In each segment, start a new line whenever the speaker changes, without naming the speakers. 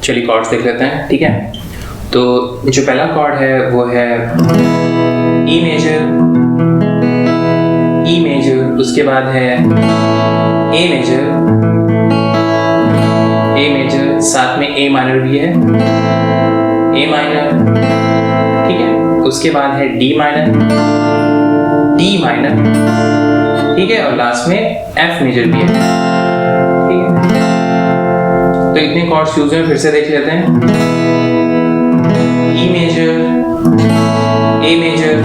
चलिए कॉर्ड्स देख लेते हैं, ठीक है। तो जो पहला कॉर्ड है वो है ई मेजर, ई मेजर, उसके बाद है ए मेजर, ए मेजर, साथ में ए माइनर भी है, ए माइनर, ठीक है। उसके बाद है डी माइनर, डी माइनर, ठीक है, और लास्ट में एफ मेजर भी है, ठीक है। तो इतने कॉर्ड्स यूज हैं, फिर से देख लेते हैं। E major, A major,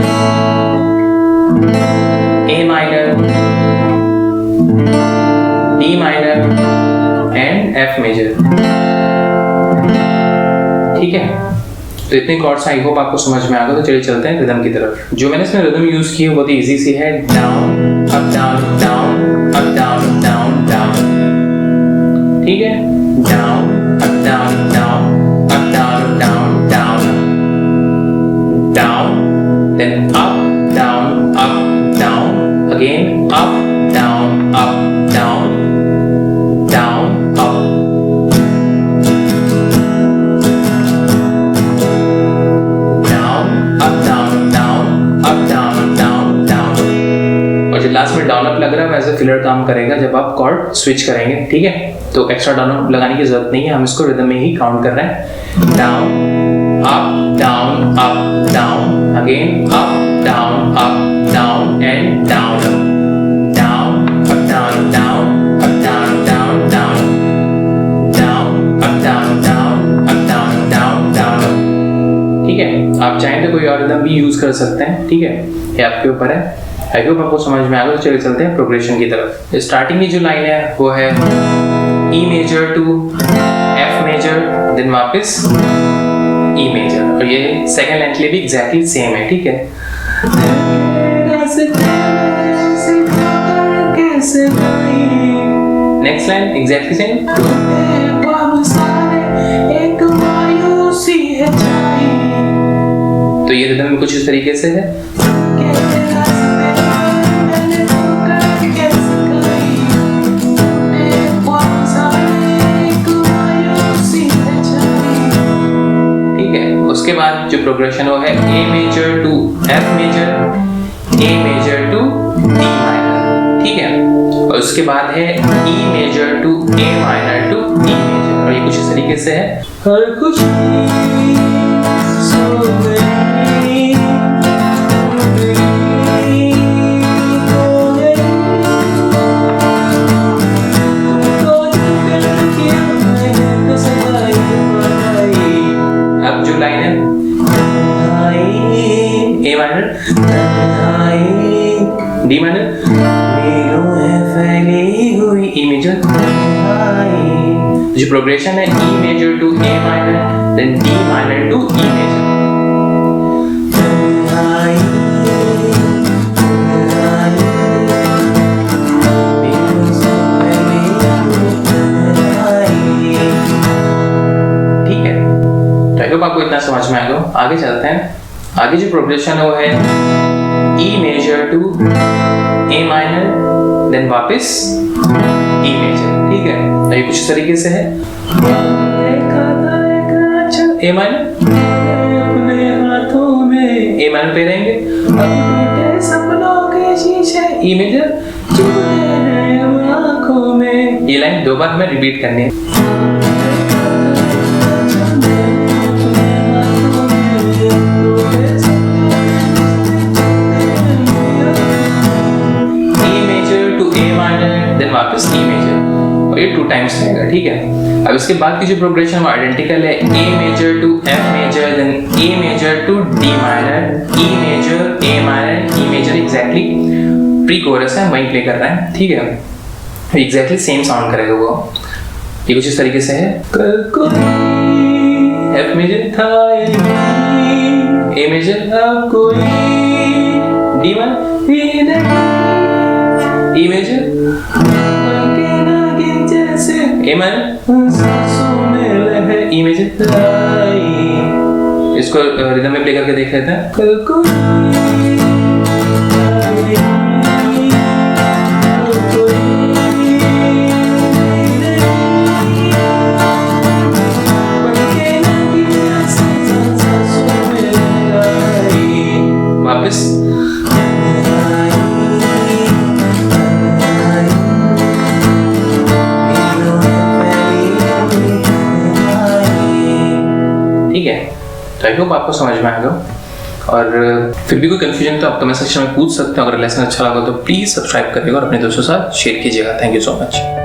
A minor, D minor and F major, ठीक है। तो इतने कॉर्ड्स आई होप आपको समझ में आ गए। तो चलिए चलते हैं रिदम की तरफ। जो मैंने इसमें रिदम यूज की है बहुत ही इजी सी है, down up down down up down down down, ठीक है। Down up down down up down down down down, then up down again, up down down up, last में डाउन अप लग रहा है, वैसे फिलर काम करेगा जब आप कॉर्ड स्विच करेंगे, ठीक है। तो एक्स्ट्रा डाउन अप लगाने की जरूरत नहीं है, हम इसको रिदम में ही काउंट कर रहे हैं। Down up down again, up down and down up down down up down down down down up down down up down down down, ठीक है। आप चाहें तो कोई और रिदम भी यूज कर सकते हैं, ठीक है, ये आपके ऊपर है। आई होप आपको समझ में आ गया। चलिए चलते हैं प्रोग्रेशन की तरफ। स्टार्टिंग की जो लाइन है वो है E major to F major, then वापस ई मेजर, और ये सेकंड लाइन के लिए भी एग्जैक्टली सेम है, ठीक है। नेक्स्ट लाइन एग्जैक्टली सेम, तो ये रिदम में कुछ इस तरीके से है। उसके बाद जो प्रोग्रेशन वो है A major to F major, A major to D minor, ठीक है। और उसके बाद है E major to A minor to E major, और ये कुछ इस तरीके से है। हर कुछ अब जो लाइन है A minor, D minor, E major, जो प्रोग्रेशन है E major to A minor, then D minor to E major. आपको इतना समझ में आएगा। आगे चलते हैं। आगे जो प्रोग्रेशन है वो है E major to A minor, then वापस ई मेजर, ठीक है। तो ये कुछ तरीके से है। ए माइनर अपने हाथों में, ए माइनर पे रहेंगे, सपनों के शीशे, ई मेजर आंखों में। ये लाइन दो बार में रिपीट करनी है। वापस ई मेजर, और ये 2 टाइम्स रहेगा, ठीक है। अब इसके बाद की जो प्रोग्रेशन वो आइडेंटिकल है, A major to F major, then A major to D minor, E major, A minor, E major, exactly pre chorus है, वहीं प्ले कर रहे हैं, ठीक है। एग्जैक्टली सेम साउंड करेगा वो। ये कुछ इस तरीके से है। एफ मेजर था ए मेजर अब कोई E minor, E major, A minor, E major, इसको रिदम में प्ले करके देख लेते हैं। वापस ठीक है। तो आई होप आपको समझ में आएगा, और फिर भी कोई कंफ्यूजन तो आप कमेंट सेक्शन में पूछ सकते हैं। अगर लेसन अच्छा लगा तो प्लीज़ सब्सक्राइब करिएगा और अपने दोस्तों के साथ शेयर कीजिएगा। Thank you so much.